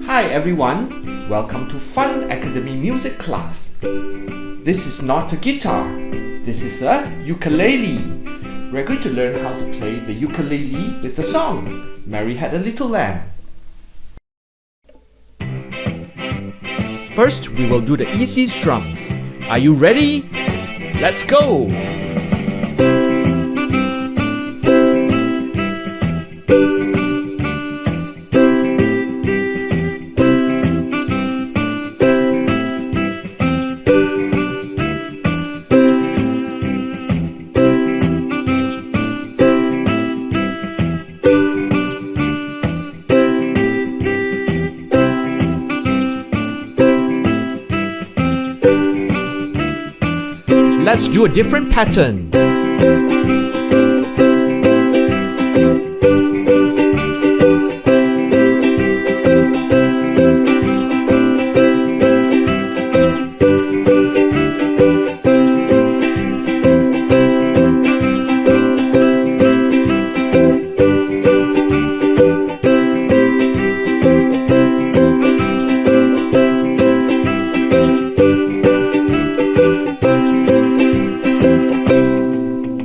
Hi everyone, welcome to Fun Academy Music class. This is not a guitar, this is a ukulele. We're going to learn how to play the ukulele with the song, Mary Had a Little Lamb. First, we will do the easy strums. Are you ready? Let's go! Let's do a different pattern.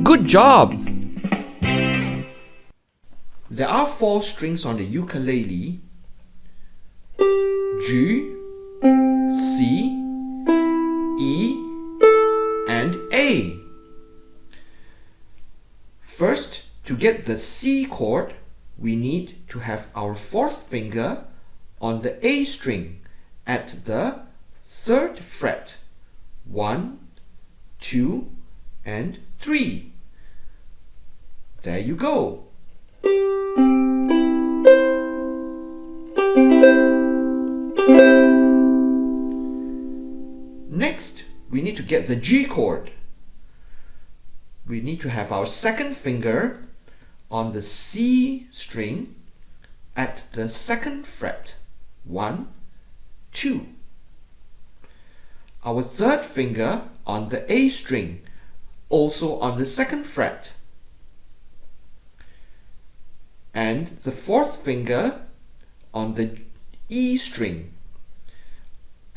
Good job! There are 4 strings on the ukulele: G, C, E, and A. First, to get the C chord, we need to have our 4th finger on the A string at the 3rd fret. 1, 2, and 3. There you go. Next, we need to get the G chord. We need to have our 2nd finger on the C string at the 2nd fret. 1, 2. Our 3rd finger on the A string, also on the 2nd fret. And the 4th finger on the E string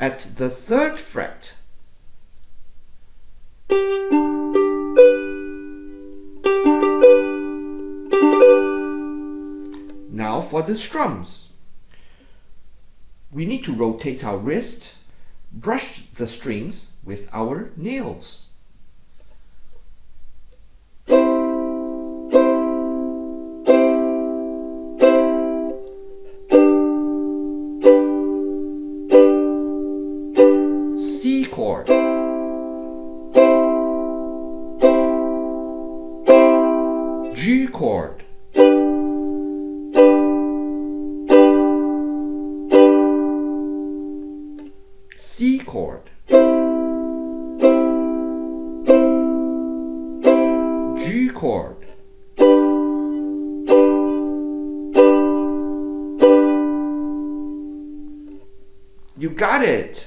at the 3rd fret. Now for the strums. We need to rotate our wrist, brush the strings with our nails. C chord, G chord, C chord, G chord, you got it!